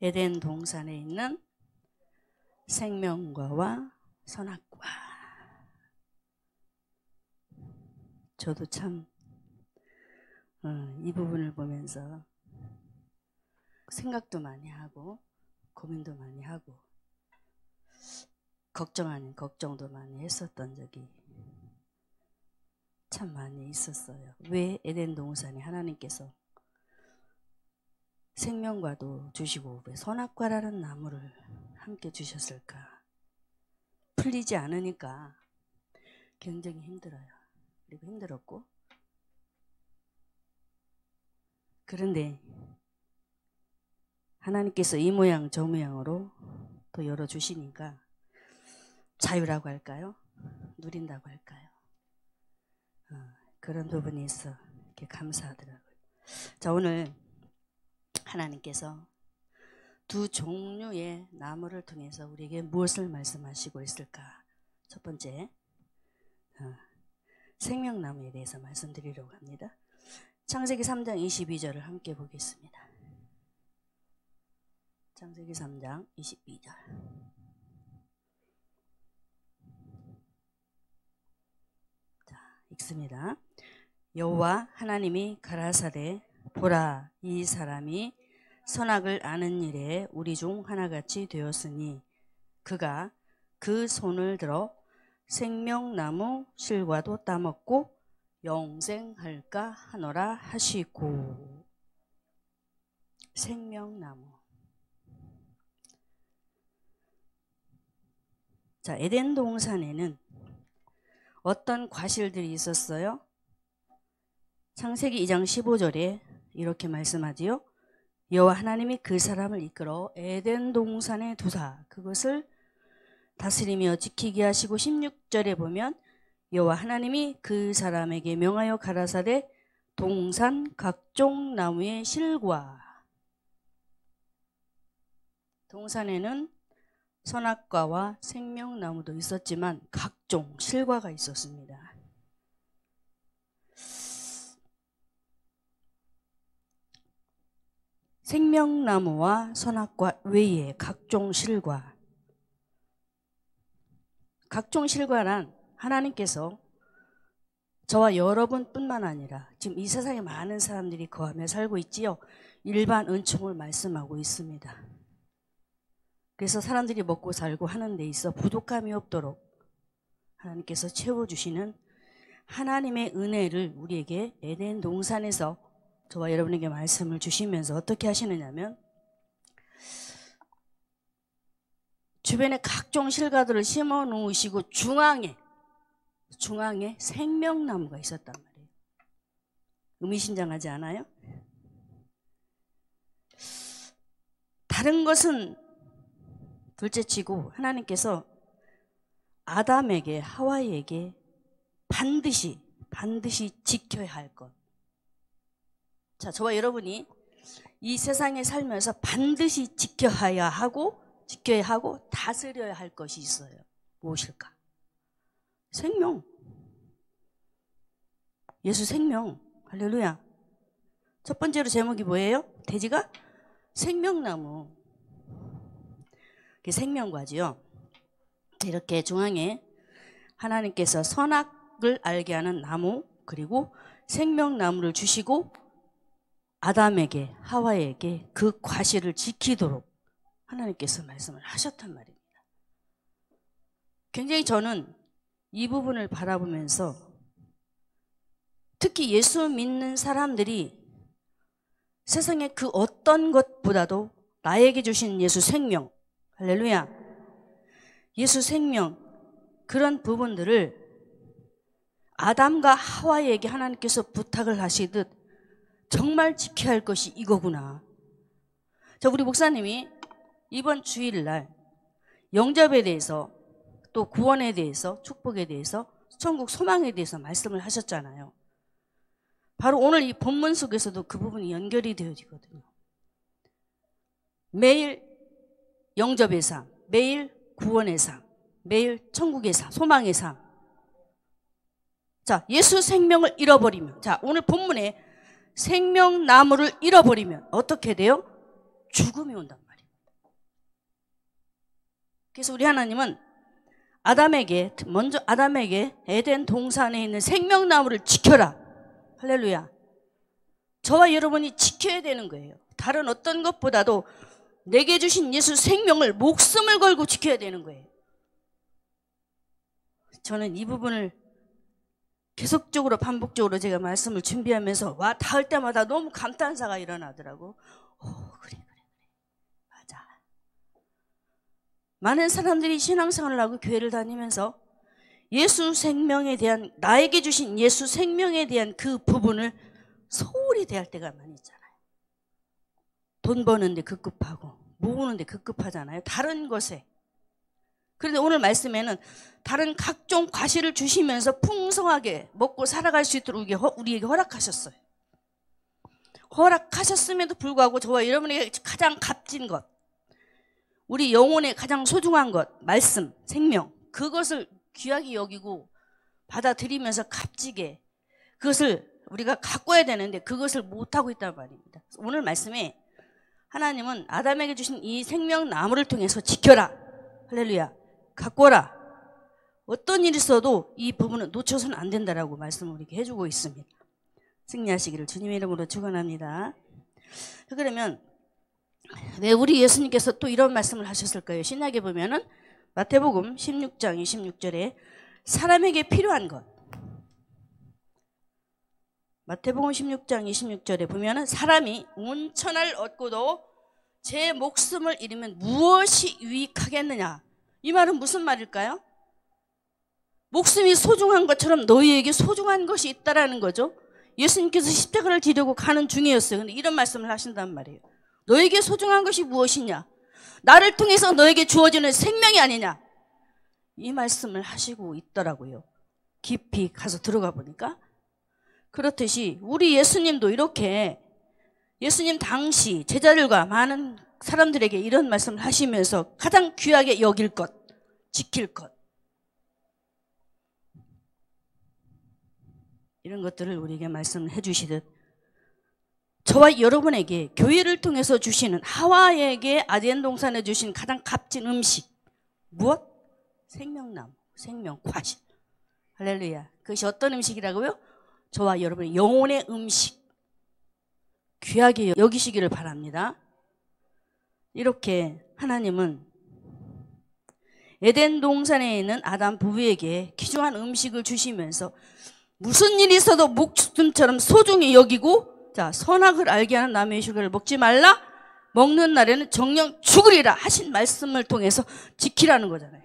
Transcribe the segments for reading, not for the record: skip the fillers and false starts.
에덴 동산에 있는 생명과와 선악과. 저도 참 이 부분을 보면서 생각도 많이 하고 고민도 많이 하고 걱정 아닌 걱정도 많이 했었던 적이 참 많이 있었어요. 왜 에덴 동산에 하나님께서 생명과도 주시고 왜 선악과라는 나무를 함께 주셨을까? 풀리지 않으니까 굉장히 힘들어요. 그리고 힘들었고, 그런데 하나님께서 이 모양 저 모양으로 또 열어주시니까 자유라고 할까요? 누린다고 할까요? 그런 부분이 있어 이렇게 감사하더라고요. 자, 오늘 하나님께서 두 종류의 나무를 통해서 우리에게 무엇을 말씀하시고 있을까? 첫 번째, 생명나무에 대해서 말씀드리려고 합니다. 창세기 3장 22절을 함께 보겠습니다. 창세기 3장 22절. 자, 읽습니다. 여호와 하나님이 가라사대 보라, 이 사람이 선악을 아는 일에 우리 중 하나같이 되었으니 그가 그 손을 들어 생명나무 실과도 따먹고 영생할까 하노라 하시고. 생명나무. 자, 에덴 동산에는 어떤 과실들이 있었어요? 창세기 2장 15절에 이렇게 말씀하지요. 여호와 하나님이 그 사람을 이끌어 에덴 동산에 두사 그것을 다스리며 지키게 하시고, 16절에 보면 여호와 하나님이 그 사람에게 명하여 가라사대 동산 각종 나무의 실과. 동산에는 선악과와 생명나무도 있었지만 각종 실과가 있었습니다. 생명나무와 선악과 외에 각종 실과. 각종 실과란 하나님께서 저와 여러분뿐만 아니라 지금 이 세상에 많은 사람들이 거하며 살고 있지요. 일반 은총을 말씀하고 있습니다. 그래서 사람들이 먹고 살고 하는 데 있어 부족함이 없도록 하나님께서 채워주시는 하나님의 은혜를 우리에게 에덴 동산에서 저와 여러분에게 말씀을 주시면서 어떻게 하시느냐면, 주변에 각종 실과들을 심어 놓으시고 중앙에 생명나무가 있었단 말이에요. 의미심장하지 않아요? 다른 것은 둘째치고 하나님께서 아담에게, 하와이에게 반드시 지켜야 할 것. 자, 저와 여러분이 이 세상에 살면서 반드시 지켜야 하고 다스려야 할 것이 있어요. 무엇일까? 생명. 예수 생명. 할렐루야. 첫 번째로 제목이 뭐예요? 돼지가 생명나무. 생명과지요. 이렇게 중앙에 하나님께서 선악을 알게 하는 나무, 그리고 생명나무를 주시고 아담에게, 하와에게 그 과실을 지키도록 하나님께서 말씀을 하셨단 말입니다. 굉장히 저는 이 부분을 바라보면서 특히 예수 믿는 사람들이 세상의 그 어떤 것보다도 나에게 주신 예수 생명, 할렐루야, 예수 생명, 그런 부분들을 아담과 하와에게 하나님께서 부탁을 하시듯 정말 지켜야 할 것이 이거구나. 자, 우리 목사님이 이번 주일날 영접에 대해서, 또 구원에 대해서, 축복에 대해서, 천국 소망에 대해서 말씀을 하셨잖아요. 바로 오늘 이 본문 속에서도 그 부분이 연결이 되어지거든요. 매일 영접의 삶, 매일 구원의 삶, 매일 천국의 삶, 소망의 삶. 자, 예수 생명을 잃어버리면, 자, 오늘 본문에 생명나무를 잃어버리면 어떻게 돼요? 죽음이 온단 말이에요. 그래서 우리 하나님은 먼저 아담에게 에덴 동산에 있는 생명나무를 지켜라. 할렐루야. 저와 여러분이 지켜야 되는 거예요. 다른 어떤 것보다도 내게 주신 예수 생명을 목숨을 걸고 지켜야 되는 거예요. 저는 이 부분을 계속적으로 반복적으로 제가 말씀을 준비하면서 닿을 때마다 너무 감탄사가 일어나더라고. 그래. 맞아. 많은 사람들이 신앙생활을 하고 교회를 다니면서 예수 생명에 대한, 나에게 주신 예수 생명에 대한 그 부분을 소홀히 대할 때가 많이 있잖아요. 돈 버는데 급급하고 모으는데 급급하잖아요. 다른 것에. 그런데 오늘 말씀에는 다른 각종 과실을 주시면서 풍성하게 먹고 살아갈 수 있도록 우리에게 허락하셨어요. 허락하셨음에도 불구하고 저와 여러분에게 가장 값진 것, 우리 영혼의 가장 소중한 것, 말씀, 생명, 그것을 귀하게 여기고 받아들이면서 값지게 그것을 우리가 가꿔야 되는데 그것을 못하고 있단 말입니다. 오늘 말씀에 하나님은 아담에게 주신 이 생명나무를 통해서 지켜라. 할렐루야. 가꿔라. 어떤 일이 있어도 이 부분은 놓쳐서는 안 된다라고 말씀을 우리에게 해주고 있습니다. 승리하시기를 주님의 이름으로 축원합니다. 그러면 왜 우리 예수님께서 또 이런 말씀을 하셨을까요? 신약에 보면은 마태복음 16장 26절에 사람에게 필요한 것, 마태복음 16장 26절에 보면은 사람이 온 천하를 얻고도 제 목숨을 잃으면 무엇이 유익하겠느냐. 이 말은 무슨 말일까요? 목숨이 소중한 것처럼 너희에게 소중한 것이 있다라는 거죠. 예수님께서 십자가를 지려고 가는 중이었어요. 근데 이런 말씀을 하신단 말이에요. 너에게 소중한 것이 무엇이냐? 나를 통해서 너에게 주어지는 생명이 아니냐? 이 말씀을 하시고 있더라고요. 깊이 가서 들어가 보니까. 그렇듯이 우리 예수님도 이렇게 예수님 당시 제자들과 많은 사람들에게 이런 말씀을 하시면서 가장 귀하게 여길 것, 지킬 것, 이런 것들을 우리에게 말씀을 해주시듯 저와 여러분에게 교회를 통해서 주시는, 하와에게 아덴 동산에 주신 가장 값진 음식 무엇? 생명나무, 생명과실. 할렐루야. 그것이 어떤 음식이라고요? 저와 여러분의 영혼의 음식, 귀하게 여기시기를 바랍니다. 이렇게 하나님은 에덴 동산에 있는 아담 부부에게 귀중한 음식을 주시면서 무슨 일이 있어도 목숨처럼 소중히 여기고, 자, 선악을 알게 하는 나무의 실과를 먹지 말라, 먹는 날에는 정령 죽으리라 하신 말씀을 통해서 지키라는 거잖아요.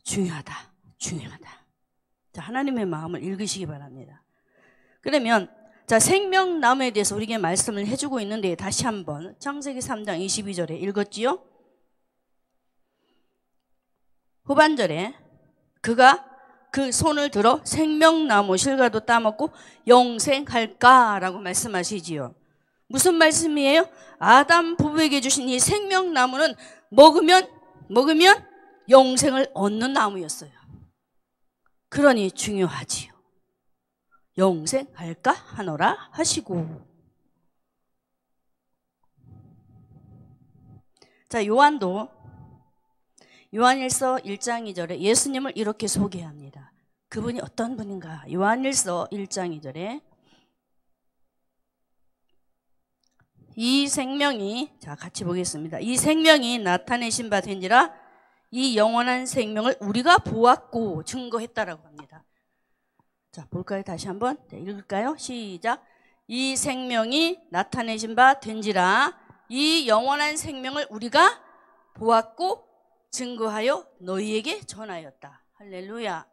중요하다. 자, 하나님의 마음을 읽으시기 바랍니다. 그러면 자, 생명나무에 대해서 우리에게 말씀을 해주고 있는데 다시 한번 창세기 3장 22절에 읽었지요? 후반절에 그가 그 손을 들어 생명나무 실과도 따먹고 영생할까라고 말씀하시지요. 무슨 말씀이에요? 아담 부부에게 주신 이 생명나무는 먹으면 영생을 얻는 나무였어요. 그러니 중요하지요. 영생할까 하노라 하시고. 자, 요한일서 1장 2절에 예수님을 이렇게 소개합니다. 그분이 어떤 분인가? 요한일서 1장 2절에 이 생명이, 자, 같이 보겠습니다. 이 생명이 나타내신 바 된지라 이 영원한 생명을 우리가 보았고 증거했다라고 합니다. 자, 볼까요? 다시 한번 읽을까요? 시작. 이 생명이 나타내신 바 된지라 이 영원한 생명을 우리가 보았고 증거하여 너희에게 전하였다. 할렐루야.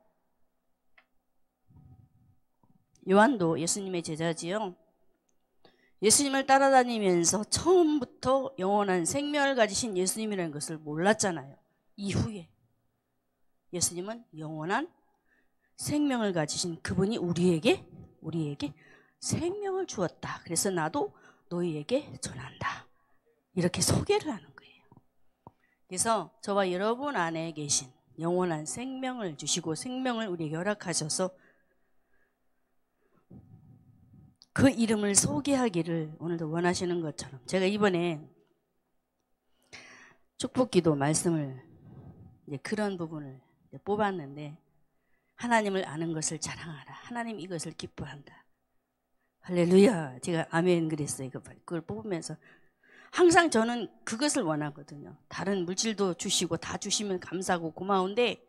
요한도 예수님의 제자지요. 예수님을 따라다니면서 처음부터 영원한 생명을 가지신 예수님이라는 것을 몰랐잖아요. 이후에 예수님은 영원한 생명을 가지신 그분이 우리에게 생명을 주었다. 그래서 나도 너희에게 전한다. 이렇게 소개를 하는 거예요. 그래서 저와 여러분 안에 계신 영원한 생명을 주시고 생명을 우리에게 허락하셔서 그 이름을 소개하기를 오늘도 원하시는 것처럼, 제가 이번에 축복기도 말씀을 이제 그런 부분을 이제 뽑았는데, 하나님을 아는 것을 자랑하라. 하나님 이것을 기뻐한다. 할렐루야. 제가 아멘 그랬어요. 그걸 뽑으면서 항상 저는 그것을 원하거든요. 다른 물질도 주시고 다 주시면 감사하고 고마운데,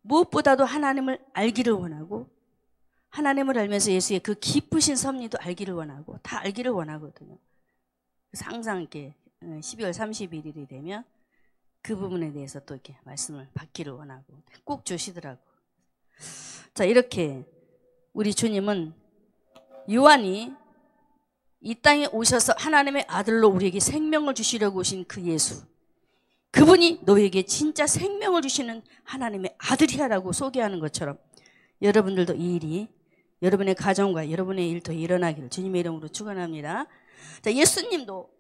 무엇보다도 하나님을 알기를 원하고, 하나님을 알면서 예수의 그 기쁘신 섭리도 알기를 원하고, 다 알기를 원하거든요. 그래서 항상 이렇게 12월 31일이 되면 그 부분에 대해서 또 이렇게 말씀을 받기를 원하고 꼭 주시더라고. 자, 이렇게 우리 주님은 요한이 이 땅에 오셔서 하나님의 아들로 우리에게 생명을 주시려고 오신 그 예수, 그분이 너에게 진짜 생명을 주시는 하나님의 아들이야라고 소개하는 것처럼 여러분들도 이 일이 여러분의 가정과 여러분의 일터에 일어나기를 주님의 이름으로 축원합니다. 자, 예수님도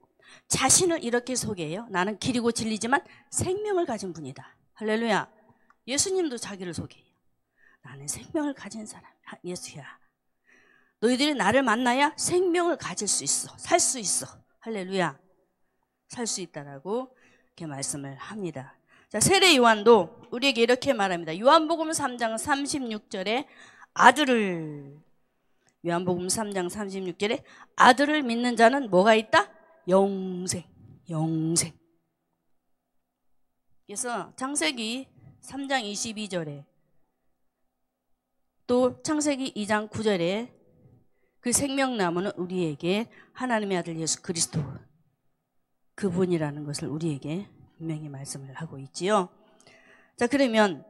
자신을 이렇게 소개해요. 나는 길이고 진리지만 생명을 가진 분이다. 할렐루야. 예수님도 자기를 소개해요. 나는 생명을 가진 사람, 예수야. 너희들이 나를 만나야 생명을 가질 수 있어. 살 수 있어. 할렐루야. 살 수 있다라고 이렇게 말씀을 합니다. 자, 세례 요한도 우리에게 이렇게 말합니다. 요한복음 3장 36절에 요한복음 3장 36절에 아들을 믿는 자는 뭐가 있다? 영생. 그래서 창세기 3장 22절에 또 창세기 2장 9절에 그 생명나무는 우리에게 하나님의 아들 예수 그리스도, 그분이라는 것을 우리에게 분명히 말씀을 하고 있지요. 자, 그러면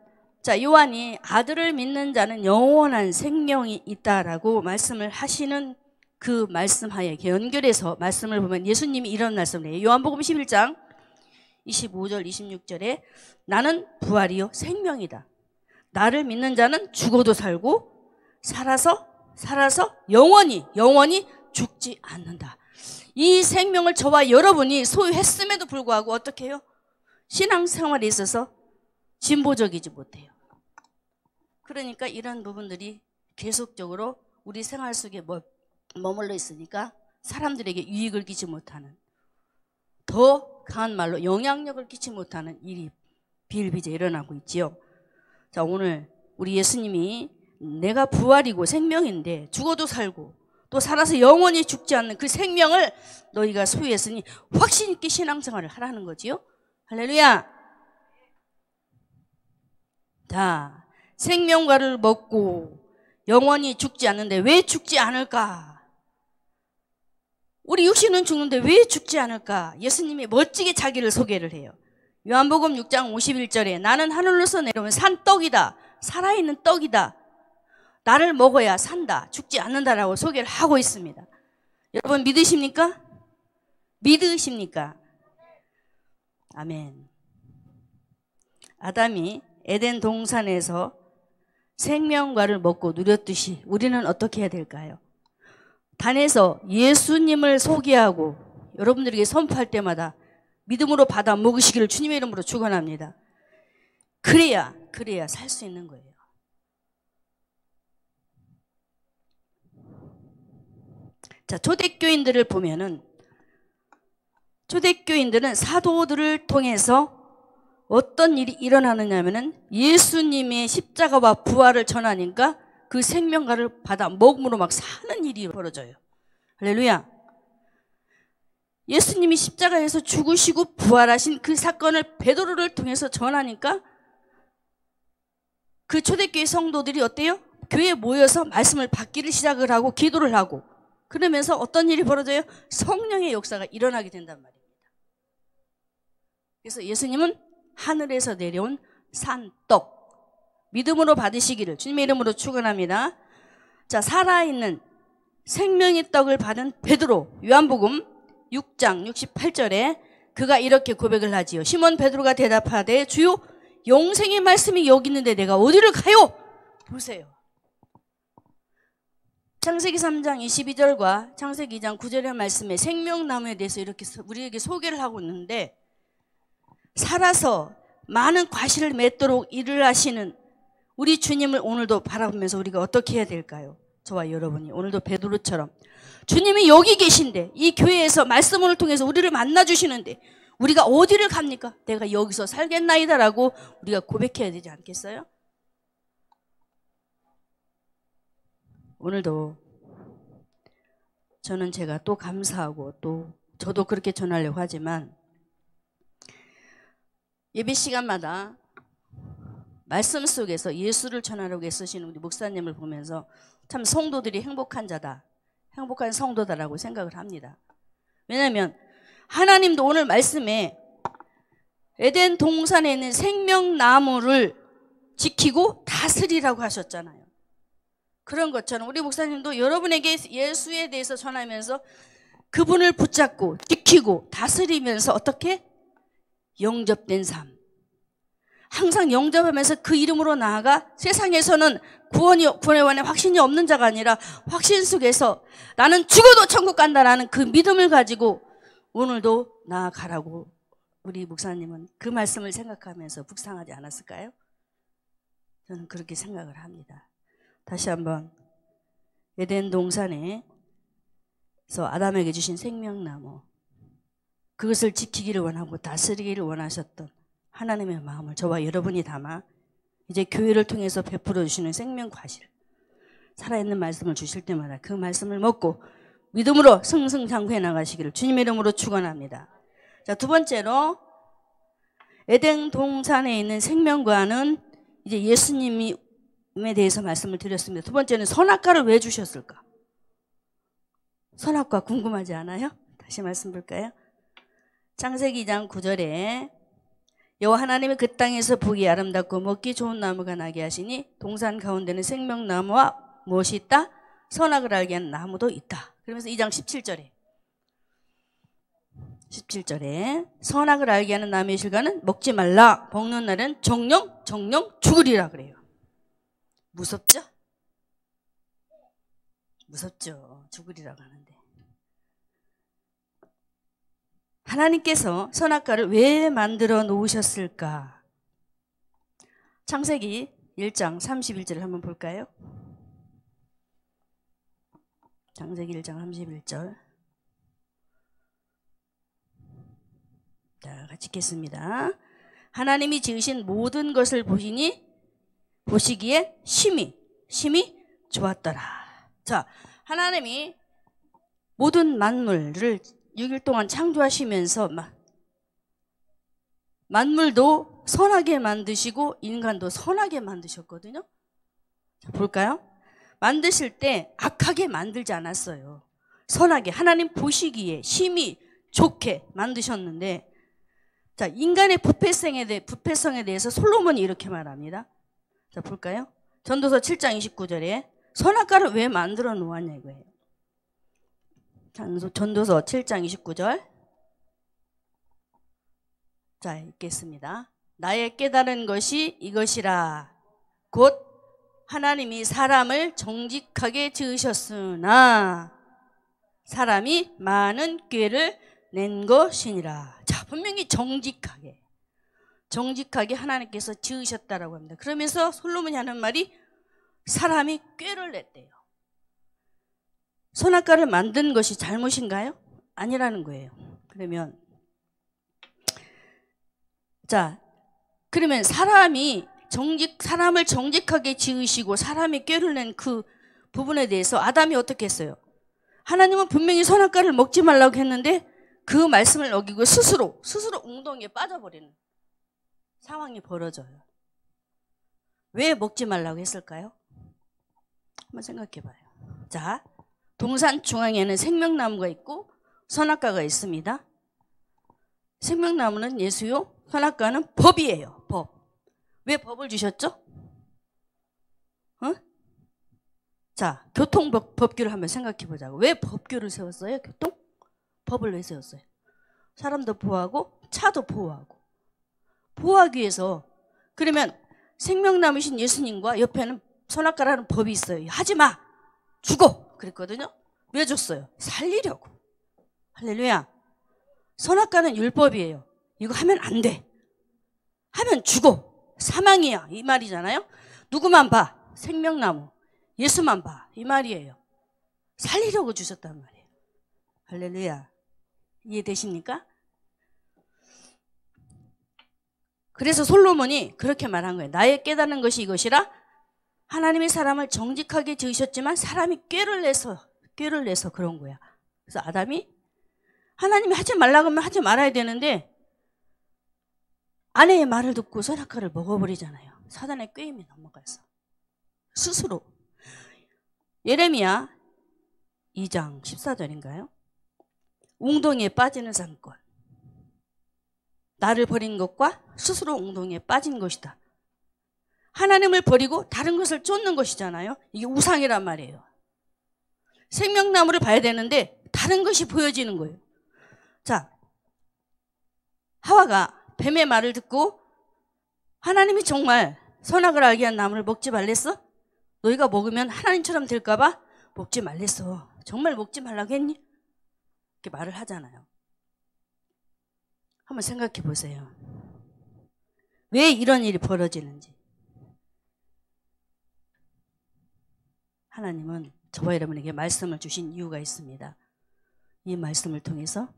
요한이 아들을 믿는 자는 영원한 생명이 있다라고 말씀을 하시는 그 말씀하에 연결해서 말씀을 보면 예수님이 이런 말씀을 해요. 요한복음 11장 25절 26절에 나는 부활이요 생명이다. 나를 믿는 자는 죽어도 살고 살아서 영원히 죽지 않는다. 이 생명을 저와 여러분이 소유했음에도 불구하고 어떻게 해요? 신앙생활에 있어서 진보적이지 못해요. 그러니까 이런 부분들이 계속적으로 우리 생활 속에 머물러 있으니까 사람들에게 유익을 끼치 못하는, 더 강한 말로 영향력을 끼치 못하는 일이 비일비재 일어나고 있지요. 자, 오늘 우리 예수님이 내가 부활이고 생명인데 죽어도 살고 또 살아서 영원히 죽지 않는 그 생명을 너희가 소유했으니 확신 있게 신앙생활을 하라는 거지요. 할렐루야. 자, 생명과를 먹고 영원히 죽지 않는데 왜 죽지 않을까? 우리 육신은 죽는데 왜 죽지 않을까? 예수님이 멋지게 자기를 소개를 해요. 요한복음 6장 51절에 나는 하늘로서 내려온 산떡이다. 살아있는 떡이다. 나를 먹어야 산다. 죽지 않는다라고 소개를 하고 있습니다. 여러분 믿으십니까? 믿으십니까? 아멘. 아담이 에덴 동산에서 생명과를 먹고 누렸듯이 우리는 어떻게 해야 될까요? 단에서 예수님을 소개하고 여러분들에게 선포할 때마다 믿음으로 받아 먹으시기를 주님의 이름으로 축원합니다. 그래야 살 수 있는 거예요. 자, 초대교인들을 보면은 초대교인들은 사도들을 통해서 어떤 일이 일어나느냐면은 예수님의 십자가와 부활을 전하니까 그 생명과를 받아 먹음으로 막 사는 일이 벌어져요. 할렐루야. 예수님이 십자가에서 죽으시고 부활하신 그 사건을 베드로를 통해서 전하니까 그 초대교회 성도들이 어때요? 교회에 모여서 말씀을 받기를 시작을 하고 기도를 하고 그러면서 어떤 일이 벌어져요? 성령의 역사가 일어나게 된단 말입니다. 그래서 예수님은 하늘에서 내려온 산떡 믿음으로 받으시기를 주님의 이름으로 축원합니다. 자, 살아있는 생명의 떡을 받은 베드로, 요한복음 6장 68절에 그가 이렇게 고백을 하지요. 시몬 베드로가 대답하되 주요 영생의 말씀이 여기 있는데 내가 어디를 가요? 보세요. 창세기 3장 22절과 창세기 2장 9절의 말씀에 생명나무에 대해서 이렇게 우리에게 소개를 하고 있는데 살아서 많은 과실을 맺도록 일을 하시는 우리 주님을 오늘도 바라보면서 우리가 어떻게 해야 될까요? 저와 여러분이 오늘도 베드로처럼 주님이 여기 계신데 이 교회에서 말씀을 통해서 우리를 만나주시는데 우리가 어디를 갑니까? 내가 여기서 살겠나이다라고 우리가 고백해야 되지 않겠어요? 오늘도 저는 제가 또 감사하고 또 저도 그렇게 전하려고 하지만 예배 시간마다 말씀 속에서 예수를 전하려고 애쓰시는 우리 목사님을 보면서 참 성도들이 행복한 자다, 행복한 성도다라고 생각을 합니다. 왜냐하면 하나님도 오늘 말씀에 에덴 동산에 있는 생명나무를 지키고 다스리라고 하셨잖아요. 그런 것처럼 우리 목사님도 여러분에게 예수에 대해서 전하면서 그분을 붙잡고 지키고 다스리면서 어떻게? 영접된 삶. 항상 영접하면서 그 이름으로 나아가 세상에서는 구원의 확신이 없는 자가 아니라 확신 속에서 나는 죽어도 천국 간다라는 그 믿음을 가지고 오늘도 나아가라고 우리 목사님은 그 말씀을 생각하면서 묵상하지 않았을까요? 저는 그렇게 생각을 합니다. 다시 한번 에덴 동산에서 아담에게 주신 생명나무, 그것을 지키기를 원하고 다스리기를 원하셨던 하나님의 마음을 저와 여러분이 담아 이제 교회를 통해서 베풀어 주시는 생명과실, 살아있는 말씀을 주실 때마다 그 말씀을 먹고 믿음으로 승승장구해 나가시기를 주님의 이름으로 축원합니다. 자, 두 번째로 에덴 동산에 있는 생명과는 이제 예수님에 대해서 말씀을 드렸습니다. 두 번째는 선악과를 왜 주셨을까? 선악과 궁금하지 않아요? 다시 말씀 볼까요? 창세기 2장 9절에 여호와 하나님이 그 땅에서 보기 아름답고 먹기 좋은 나무가 나게 하시니 동산 가운데는 생명나무와 무엇이 있다? 선악을 알게 하는 나무도 있다. 그러면서 2장 17절에 선악을 알게 하는 나무의 실과는 먹지 말라. 먹는 날은 정령 죽으리라 그래요. 무섭죠? 무섭죠. 죽으리라고 하는데. 하나님께서 선악과를 왜 만들어 놓으셨을까? 창세기 1장 31절을 한번 볼까요? 창세기 1장 31절. 자, 같이 읽겠습니다. 하나님이 지으신 모든 것을 보시기에 심히 좋았더라. 자, 하나님이 모든 만물을 6일 동안 창조하시면서 만물도 선하게 만드시고 인간도 선하게 만드셨거든요. 자, 볼까요? 만드실 때 악하게 만들지 않았어요. 선하게 하나님 보시기에 심히 좋게 만드셨는데, 자, 인간의 부패성에 대해서 솔로몬이 이렇게 말합니다. 자, 볼까요? 전도서 7장 29절에 선악과를 왜 만들어 놓았냐 이거예요. 전도서 7장 29절. 자, 읽겠습니다. 나의 깨달은 것이 이것이라. 곧 하나님이 사람을 정직하게 지으셨으나 사람이 많은 꾀를 낸 것이니라. 자, 분명히 정직하게 하나님께서 지으셨다라고 합니다. 그러면서 솔로몬이 하는 말이 사람이 꾀를 냈대요. 선악과를 만든 것이 잘못인가요? 아니라는 거예요. 그러면 사람을 정직하게 지으시고 사람이 꾀를 낸 그 부분에 대해서 아담이 어떻게 했어요? 하나님은 분명히 선악과를 먹지 말라고 했는데 그 말씀을 어기고 스스로 웅덩이에 빠져버리는 상황이 벌어져요. 왜 먹지 말라고 했을까요? 한번 생각해 봐요. 자, 동산 중앙에는 생명나무가 있고 선악과가 있습니다. 생명나무는 예수요, 선악과는 법이에요. 법. 왜 법을 주셨죠? 자, 교통법규를 한번 생각해 보자고. 왜 법규를 세웠어요? 법을 왜 세웠어요? 사람도 보호하고 차도 보호하고. 보호하기 위해서. 그러면 생명나무신 예수님과 옆에는 선악과라는 법이 있어요. 하지마! 죽어! 그랬거든요. 왜 줬어요? 살리려고. 할렐루야. 선악과는 율법이에요. 이거 하면 안 돼. 하면 죽어. 사망이야. 이 말이잖아요. 누구만 봐? 생명나무. 예수만 봐. 이 말이에요. 살리려고 주셨단 말이에요. 할렐루야. 이해되십니까? 그래서 솔로몬이 그렇게 말한 거예요. 나의 깨닫는 것이 이것이라 하나님이 사람을 정직하게 지으셨지만 사람이 꾀를 내서 그런 거야. 그래서 아담이 하나님이 하지 말라고 하면 하지 말아야 되는데 아내의 말을 듣고 선악과를 먹어버리잖아요. 사단의 꾀임에 넘어가서 스스로. 예레미야 2장 14절인가요? 웅덩이에 빠지는 사건. 나를 버린 것과 스스로 웅덩이에 빠진 것이다. 하나님을 버리고 다른 것을 쫓는 것이잖아요. 이게 우상이란 말이에요. 생명나무를 봐야 되는데 다른 것이 보여지는 거예요. 자, 하와가 뱀의 말을 듣고 하나님이 정말 선악을 알게 한 나무를 먹지 말랬어? 너희가 먹으면 하나님처럼 될까 봐 먹지 말랬어. 정말 먹지 말라고 했니? 이렇게 말을 하잖아요. 한번 생각해 보세요. 왜 이런 일이 벌어지는지. 하나님은 저와 여러분에게 말씀을 주신 이유가 있습니다. 이 말씀을 통해서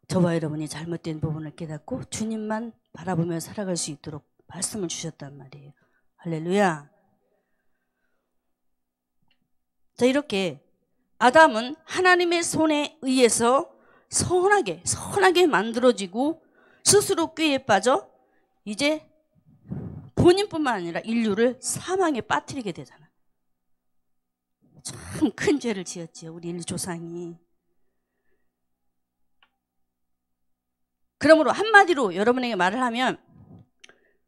저와 여러분이 잘못된 부분을 깨닫고 주님만 바라보며 살아갈 수 있도록 말씀을 주셨단 말이에요. 할렐루야. 자, 이렇게 아담은 하나님의 손에 의해서 선하게 만들어지고 스스로 꾀에 빠져 이제 본인뿐만 아니라 인류를 사망에 빠뜨리게 되잖아. 참 큰 죄를 지었지요, 우리 인류 조상이. 그러므로 한마디로 여러분에게 말을 하면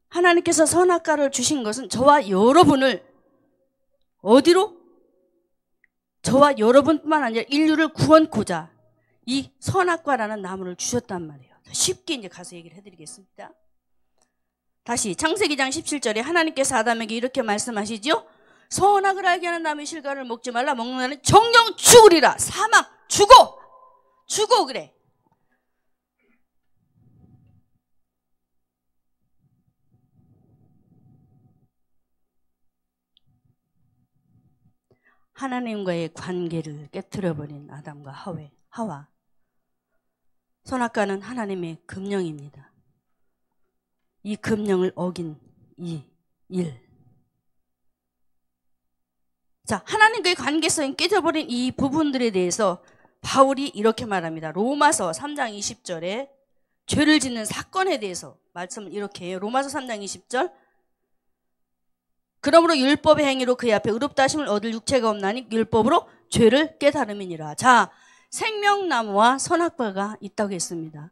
하나님께서 선악과를 주신 것은 저와 여러분을 어디로? 저와 여러분뿐만 아니라 인류를 구원코자 이 선악과라는 나무를 주셨단 말이에요. 쉽게 이제 가서 얘기를 해드리겠습니다. 다시 창세기 2장 17절에 하나님께서 아담에게 이렇게 말씀하시죠. 선악을 알게 하는 나무의 실과를 먹지 말라. 먹는 날은 정령 죽으리라. 사망, 죽어 그래. 하나님과의 관계를 깨트려버린 아담과 하와. 선악과는 하나님의 금령입니다. 이 금령을 어긴 이 일. 자, 하나님과의 관계성이 깨져버린 이 부분들에 대해서 바울이 이렇게 말합니다. 로마서 3장 20절에 죄를 짓는 사건에 대해서 말씀을 이렇게 해요. 로마서 3장 20절. 그러므로 율법의 행위로 그의 앞에 의롭다 하심을 얻을 육체가 없나니 율법으로 죄를 깨달음이니라. 자, 생명나무와 선악과가 있다고 했습니다.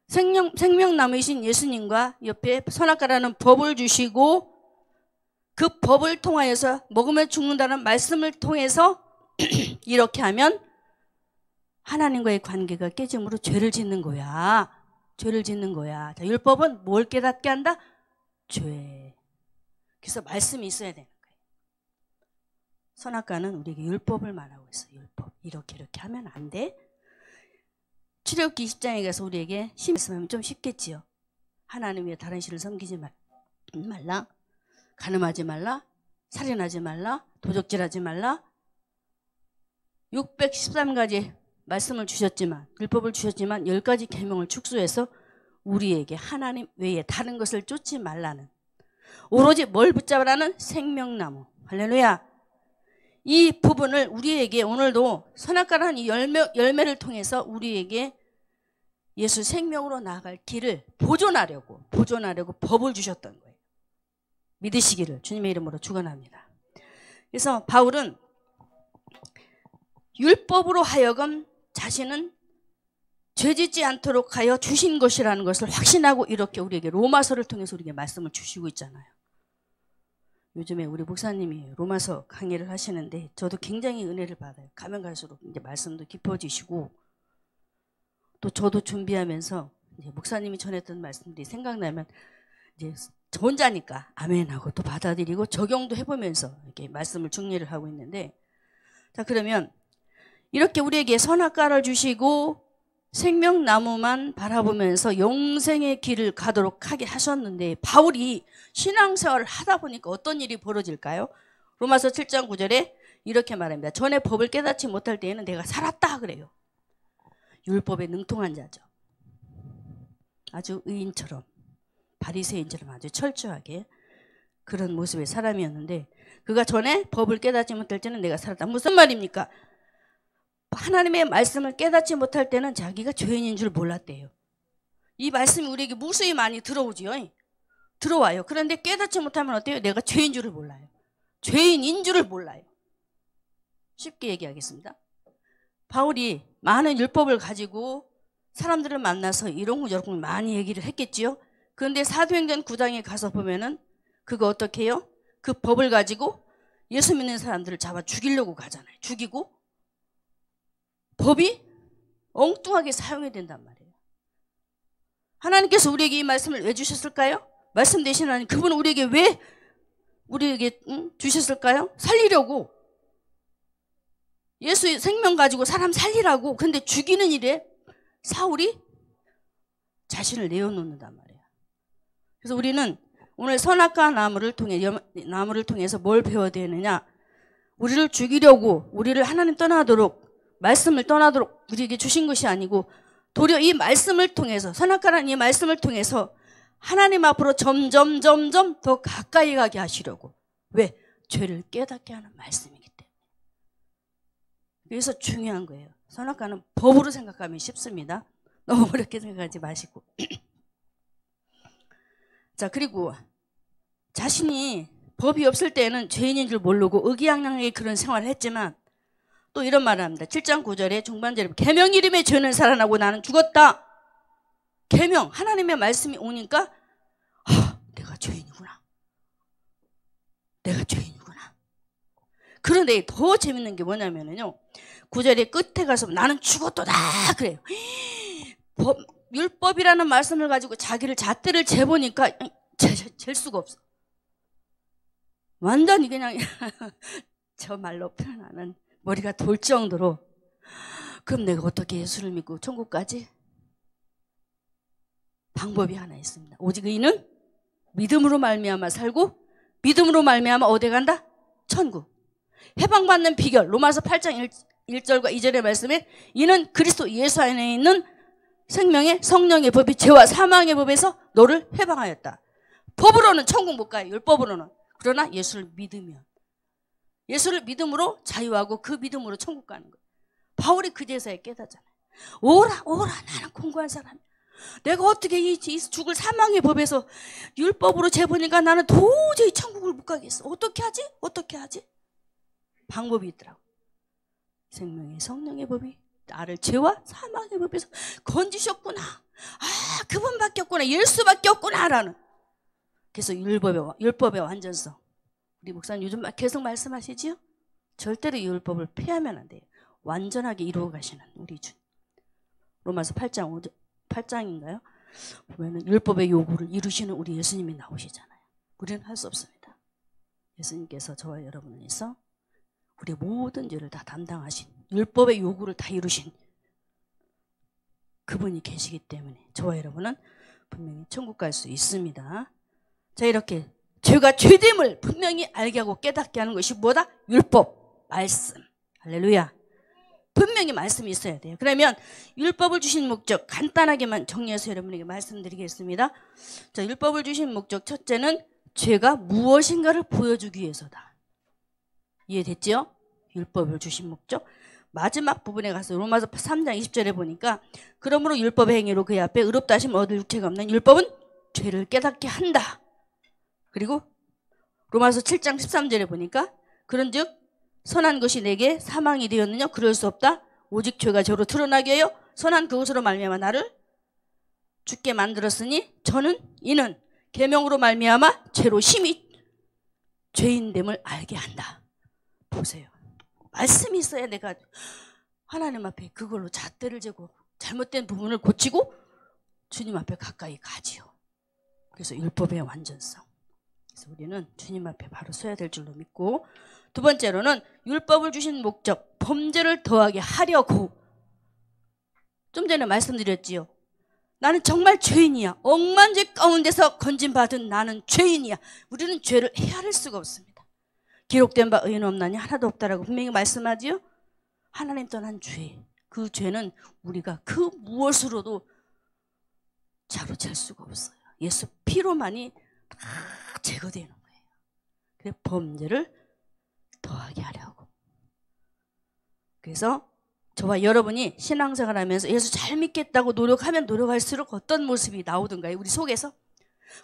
생명나무이신 예수님과 옆에 선악과라는 법을 주시고 그 법을 통하여서 먹으면 죽는다는 말씀을 통해서 이렇게 하면 하나님과의 관계가 깨짐으로 죄를 짓는 거야. 죄를 짓는 거야. 자, 율법은 뭘 깨닫게 한다? 죄. 그래서 말씀이 있어야 되는 거예요. 선악과는 우리에게 율법을 말하고 있어요. 율법. 이렇게 하면 안 돼. 출애굽기 20장에 가서 우리에게 말씀하면 좀 쉽겠지요. 하나님 외에 다른 신을 섬기지 말라. 간음하지 말라. 살인하지 말라. 도적질하지 말라. 613가지 말씀을 주셨지만, 율법을 주셨지만 10가지 계명을 축소해서 우리에게 하나님 외에 다른 것을 쫓지 말라는, 오로지 뭘 붙잡으라는? 생명나무. 할렐루야. 이 부분을 우리에게 오늘도 선악과라는 이 열매를 통해서 우리에게 예수 생명으로 나아갈 길을 보존하려고 법을 주셨던 거예요. 믿으시기를 주님의 이름으로 축원합니다. 그래서 바울은 율법으로 하여금 자신은 죄짓지 않도록 하여 주신 것이라는 것을 확신하고 이렇게 우리에게 로마서를 통해서 우리에게 말씀을 주시고 있잖아요. 요즘에 우리 목사님이 로마서 강의를 하시는데 저도 굉장히 은혜를 받아요. 가면 갈수록 이제 말씀도 깊어지시고, 또 저도 준비하면서 이제 목사님이 전했던 말씀들이 생각나면 이제 저 혼자니까 아멘하고 또 받아들이고 적용도 해보면서 이렇게 말씀을 정리를 하고 있는데, 자, 그러면 이렇게 우리에게 선악과를 주시고 생명나무만 바라보면서 영생의 길을 가도록 하게 하셨는데, 바울이 신앙생활을 하다 보니까 어떤 일이 벌어질까요? 로마서 7장 9절에 이렇게 말합니다. 전에 법을 깨닫지 못할 때에는 내가 살았다 그래요. 율법에 능통한 자죠. 아주 의인처럼. 바리새인처럼 아주 철저하게 그런 모습의 사람이었는데, 그가 전에 법을 깨닫지 못할 때는 내가 살았다. 무슨 말입니까? 하나님의 말씀을 깨닫지 못할 때는 자기가 죄인인 줄 몰랐대요. 이 말씀이 우리에게 무수히 많이 들어오지요. 들어와요. 그런데 깨닫지 못하면 어때요? 내가 죄인 줄을 몰라요. 죄인인 줄을 몰라요. 쉽게 얘기하겠습니다. 바울이 많은 율법을 가지고 사람들을 만나서 이런 저런 많이 얘기를 했겠지요. 그런데 사도행전 9장에 가서 보면은 그거 어떻게 해요? 그 법을 가지고 예수 믿는 사람들을 잡아 죽이려고 가잖아요. 죽이고 법이 엉뚱하게 사용이 된단 말이에요. 하나님께서 우리에게 이 말씀을 왜 주셨을까요? 말씀 되신 하나님, 그분은 우리에게 왜 우리에게 주셨을까요? 살리려고. 예수의 생명 가지고 사람 살리라고. 근데 죽이는 일에 사울이 자신을 내어놓는단 말이에요. 그래서 우리는 오늘 선악과 나무를 통해서 뭘 배워야 되느냐? 우리를 죽이려고, 우리를 하나님 떠나도록, 말씀을 떠나도록 우리에게 주신 것이 아니고, 도리어 이 말씀을 통해서, 선악과라는 이 말씀을 통해서 하나님 앞으로 점점 더 가까이 가게 하시려고. 왜? 죄를 깨닫게 하는 말씀이기 때문에. 그래서 중요한 거예요. 선악과는 법으로 생각하면 쉽습니다. 너무 어렵게 생각하지 마시고. 자, 그리고 자신이 법이 없을 때는 죄인인 줄 모르고 의기양양하게 그런 생활을 했지만 또 이런 말을 합니다. 7장 9절에 중반절에 계명 이름의 죄는 살아나고 나는 죽었다. 계명, 하나님의 말씀이 오니까 내가 죄인이구나. 내가 죄인이구나. 그런데 더 재밌는 게 뭐냐면요. 9절의 끝에 가서 나는 죽었도다 그래요. 율법이라는 말씀을 가지고 자기를 잣대를 재보니까 잴 수가 없어. 완전히 그냥 저 말로 표현하면 머리가 돌 정도로. 그럼 내가 어떻게 예수를 믿고 천국까지? 방법이 하나 있습니다. 오직 의인은 믿음으로 말미암아 살고 믿음으로 말미암아 어디 간다? 천국. 해방받는 비결, 로마서 8장 1절과 2절의 말씀에 이는 그리스도 예수 안에 있는 생명의 성령의 법이 죄와 사망의 법에서 너를 해방하였다. 법으로는 천국 못 가요. 율법으로는. 그러나 예수를 믿으면, 예수를 믿음으로 자유하고 그 믿음으로 천국 가는 거예요. 바울이 그제서야 깨닫잖아요. 오라 나는 공고한 사람이야. 내가 어떻게 이 죽을 사망의 법에서 율법으로 재보니까 나는 도저히 천국을 못 가겠어. 어떻게 하지? 방법이 있더라고. 생명의 성령의 법이 나를 죄와 사망의 법에서 건지셨구나. 그분밖에 없구나. 예수밖에 없구나라는. 그래서 율법의 완전성. 우리 목사님 요즘 계속 말씀하시지요? 절대로 율법을 폐하면 안 돼요. 완전하게 이루어 가시는 우리 주. 로마서 8장인가요? 보면은 율법의 요구를 이루시는 우리 예수님이 나오시잖아요. 우리는 할 수 없습니다. 예수님께서 저와 여러분을 위해서 우리의 모든 죄를 다 담당하신, 율법의 요구를 다 이루신 그분이 계시기 때문에 저와 여러분은 분명히 천국 갈 수 있습니다. 자, 이렇게 죄가 죄됨을 분명히 알게 하고 깨닫게 하는 것이 뭐다? 율법, 말씀. 할렐루야. 분명히 말씀이 있어야 돼요. 그러면 율법을 주신 목적 간단하게만 정리해서 여러분에게 말씀드리겠습니다. 자, 율법을 주신 목적 첫째는 죄가 무엇인가를 보여주기 위해서다. 이해됐죠? 율법을 주신 목적. 마지막 부분에 가서 로마서 3장 20절에 보니까 그러므로 율법의 행위로 그의 앞에 의롭다 하심 얻을 육체가 없는 율법은 죄를 깨닫게 한다. 그리고 로마서 7장 13절에 보니까 그런즉 선한 것이 내게 사망이 되었느냐? 그럴 수 없다. 오직 죄가 저로 드러나게 하여 선한 그것으로 말미암아 나를 죽게 만들었으니 이는 계명으로 말미암아 죄로 심히 죄인됨을 알게 한다. 보세요. 말씀이 있어야 내가 하나님 앞에 그걸로 잣대를 재고 잘못된 부분을 고치고 주님 앞에 가까이 가지요. 그래서 율법의 완전성. 그래서 우리는 주님 앞에 바로 서야 될 줄로 믿고, 두 번째로는 율법을 주신 목적, 범죄를 더하게 하려고. 좀 전에 말씀드렸지요. 나는 정말 죄인이야. 억만 죄 가운데서 건진받은 나는 죄인이야. 우리는 죄를 헤아릴 수가 없습니다. 기록된 바 의인 없나니 하나도 없다라고 분명히 말씀하지요. 하나님 떠난 죄, 그 죄는 우리가 그 무엇으로도 자로챌 수가 없어요. 예수 피로만이 다 제거되는 거예요. 그래서 범죄를 더하게 하려고. 그래서 저와 여러분이 신앙생활 하면서 예수 잘 믿겠다고 노력하면 노력할수록 어떤 모습이 나오던가요? 우리 속에서?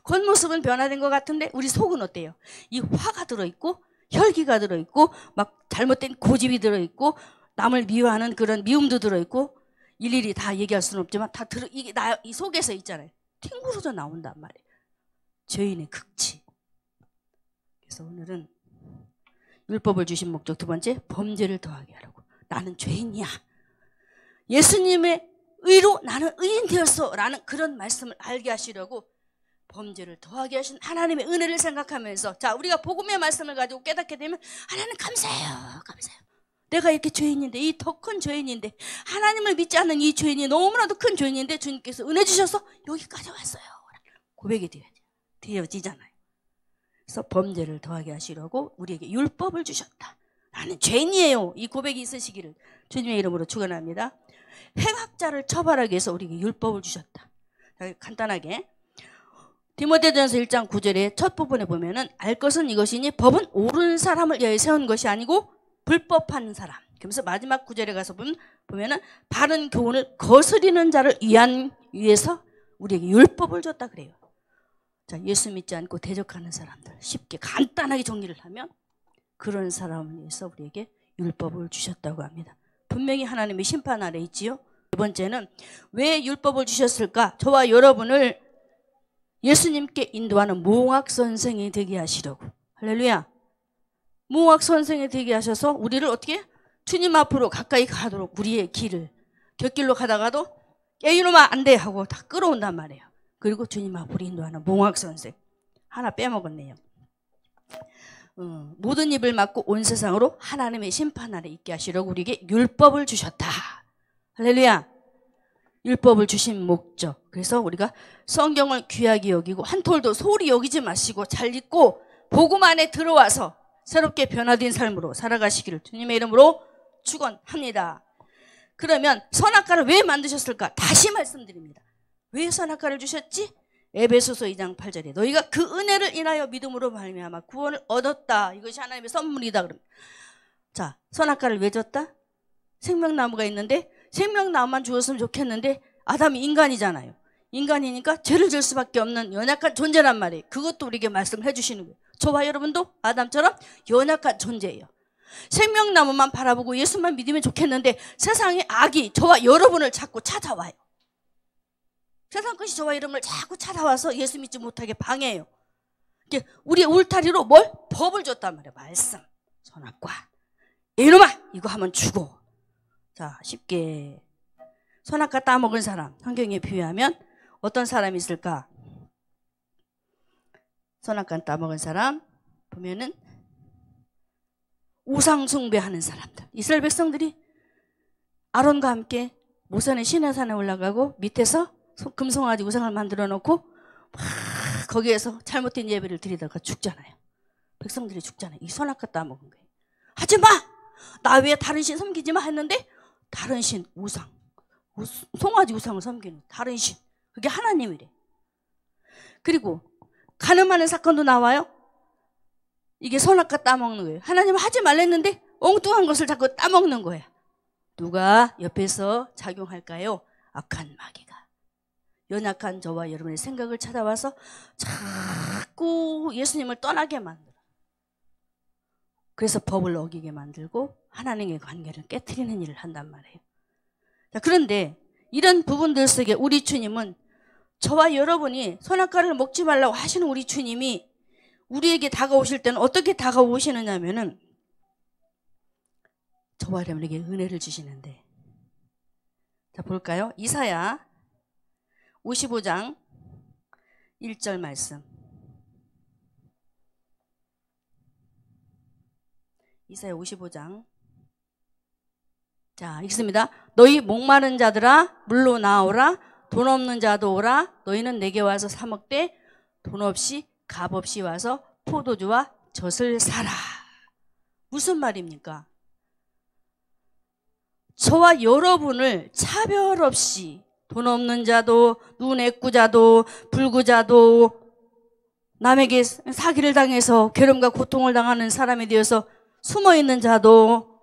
겉모습은 변화된 것 같은데 우리 속은 어때요? 이 화가 들어있고 혈기가 들어있고 막 잘못된 고집이 들어있고 남을 미워하는 그런 미움도 들어있고 일일이 다 얘기할 수는 없지만 다 이게 이 속에서 있잖아요. 튕구로져 나온단 말이에요. 죄인의 극치. 그래서 오늘은 율법을 주신 목적 두 번째, 범죄를 더하게 하려고. 나는 죄인이야. 예수님의 의로 나는 의인 되었어 라는 그런 말씀을 알게 하시려고 범죄를 더하게 하신 하나님의 은혜를 생각하면서, 자, 우리가 복음의 말씀을 가지고 깨닫게 되면 하나님 감사해요. 감사해요. 내가 이렇게 죄인인데, 이 더 큰 죄인인데, 하나님을 믿지 않는 이 죄인이 너무나도 큰 죄인인데 주님께서 은혜 주셔서 여기까지 왔어요. 고백이 되어지잖아요. 그래서 범죄를 더하게 하시려고 우리에게 율법을 주셨다. 나는 죄인이에요. 이 고백이 있으시기를 주님의 이름으로 축원합니다. 행악자를 처벌하기 위해서 우리에게 율법을 주셨다. 간단하게 디모데전서 1장 9절의 첫 부분에 보면은 알 것은 이것이니 법은 옳은 사람을 위하여 세운 것이 아니고 불법한 사람. 그러면서 마지막 9절에 가서 보면은 바른 교훈을 거스리는 자를 위해서 우리에게 율법을 줬다 그래요. 자, 예수 믿지 않고 대적하는 사람들, 쉽게 간단하게 정리를 하면 그런 사람을 위해서 우리에게 율법을 주셨다고 합니다. 분명히 하나님의 심판 아래 있지요. 두 번째는 왜 율법을 주셨을까? 저와 여러분을 예수님께 인도하는 몽학 선생이 되게 하시려고. 할렐루야. 몽학 선생이 되게 하셔서 우리를 어떻게? 주님 앞으로 가까이 가도록 우리의 길을, 곁길로 가다가도 야 이놈아 안 돼 하고 다 끌어온단 말이에요. 그리고 주님 앞으로 인도하는 몽학 선생. 하나 빼먹었네요. 모든 입을 막고 온 세상으로 하나님의 심판 아래 있게 하시려고 우리에게 율법을 주셨다. 할렐루야. 율법을 주신 목적. 그래서 우리가 성경을 귀하게 여기고 한 톨도 소홀히 여기지 마시고 잘 읽고 복음 안에 들어와서 새롭게 변화된 삶으로 살아가시기를 주님의 이름으로 축원합니다. 그러면 선악과를 왜 만드셨을까? 다시 말씀드립니다. 왜 선악과를 주셨지? 에베소서 2장 8절에 너희가 그 은혜를 인하여 믿음으로 말미암아 구원을 얻었다. 이것이 하나님의 선물이다. 그럽니다. 자, 선악과를 왜 줬다? 생명나무가 있는데 생명나무만 주었으면 좋겠는데 아담이 인간이잖아요. 인간이니까 죄를 질 수밖에 없는 연약한 존재란 말이에요. 그것도 우리에게 말씀을 해주시는 거예요. 저와 여러분도 아담처럼 연약한 존재예요. 생명나무만 바라보고 예수만 믿으면 좋겠는데 세상의 악이 저와 여러분을 자꾸 찾아와요. 세상 것이 저와 여러분을 자꾸 찾아와서 예수 믿지 못하게 방해해요. 우리 울타리로 뭘? 법을 줬단 말이에요. 말씀, 선악과. 이놈아 이거 하면 죽어. 자, 쉽게 선악과 따먹은 사람, 성경에 비유하면 어떤 사람이 있을까? 선악과 따먹은 사람 보면은 우상 숭배하는 사람들. 이스라엘 백성들이 아론과 함께 모세는 시내산에 올라가고 밑에서 금송아지 우상을 만들어 놓고 막 거기에서 잘못된 예배를 드리다가 죽잖아요. 백성들이 죽잖아요. 이 선악과 따먹은 거예요. 하지마! 나 왜 다른 신 섬기지 마 했는데 다른 신 우상, 송아지 우상을 섬기는 다른 신, 그게 하나님이래. 그리고 간음하는 사건도 나와요. 이게 선악과 따먹는 거예요. 하나님은 하지 말랬는데 엉뚱한 것을 자꾸 따먹는 거야. 누가 옆에서 작용할까요? 악한 마귀가. 연약한 저와 여러분의 생각을 찾아와서 자꾸 예수님을 떠나게 만들어. 그래서 법을 어기게 만들고 하나님의 관계를 깨트리는 일을 한단 말이에요. 자, 그런데 이런 부분들 속에 우리 주님은 저와 여러분이 선악과를 먹지 말라고 하시는 우리 주님이 우리에게 다가오실 때는 어떻게 다가오시느냐면은 저와 여러분에게 은혜를 주시는데, 자 볼까요? 이사야 55장 1절 말씀. 이사야 55장. 자, 읽습니다. 너희 목마른 자들아 물로 나오라. 돈 없는 자도 오라. 너희는 내게 와서 사 먹되 돈 없이 값 없이 와서 포도주와 젖을 사라. 무슨 말입니까? 저와 여러분을 차별 없이 돈 없는 자도, 눈 애꾸자도, 불구자도, 남에게 사기를 당해서 괴로움과 고통을 당하는 사람이 되어서 숨어있는 자도,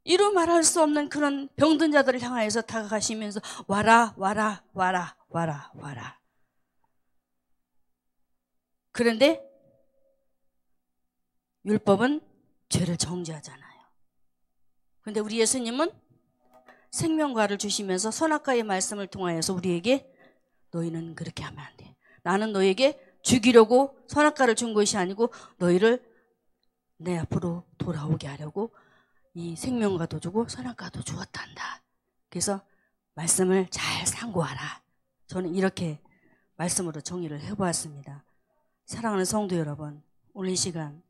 이루 말할 수 없는 그런 병든 자들을 향하여서 다가가시면서 와라 와라 와라 와라 와라. 그런데 율법은 죄를 정죄하잖아요. 그런데 우리 예수님은 생명과를 주시면서 선악과의 말씀을 통하여서 우리에게 너희는 그렇게 하면 안 돼. 나는 너에게 죽이려고 선악과를 준 것이 아니고 너희를 내 앞으로 돌아오게 하려고 이 생명과도 주고 선악과도 주었단다. 그래서 말씀을 잘 상고하라. 저는 이렇게 말씀으로 정리를 해보았습니다. 사랑하는 성도 여러분, 오늘 이 시간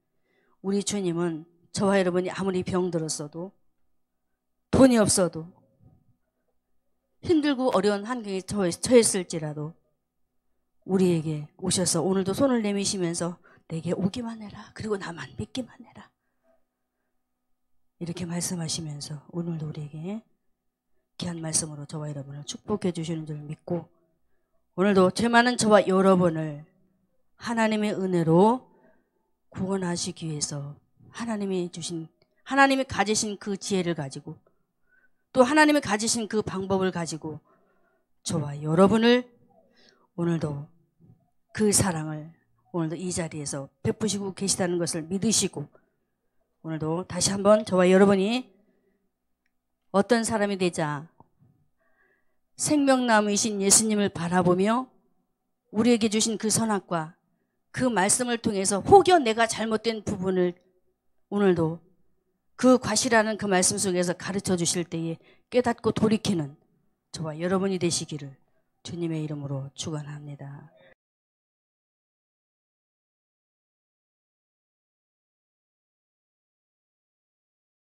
우리 주님은 저와 여러분이 아무리 병들었어도, 돈이 없어도, 힘들고 어려운 환경에 처했을지라도 우리에게 오셔서 오늘도 손을 내미시면서 내게 오기만 해라. 그리고 나만 믿기만 해라. 이렇게 말씀하시면서 오늘도 우리에게 귀한 말씀으로 저와 여러분을 축복해 주시는 줄 믿고, 오늘도 죄 많은 저와 여러분을 하나님의 은혜로 구원하시기 위해서 하나님이 가지신 그 지혜를 가지고 또 하나님이 가지신 그 방법을 가지고 저와 여러분을 오늘도 그 사랑을 오늘도 이 자리에서 베푸시고 계시다는 것을 믿으시고, 오늘도 다시 한번 저와 여러분이 어떤 사람이 되자 생명나무이신 예수님을 바라보며 우리에게 주신 그 선악과 그 말씀을 통해서 혹여 내가 잘못된 부분을 오늘도 그 과실하는 그 말씀 속에서 가르쳐 주실 때에 깨닫고 돌이키는 저와 여러분이 되시기를 주님의 이름으로 축원합니다.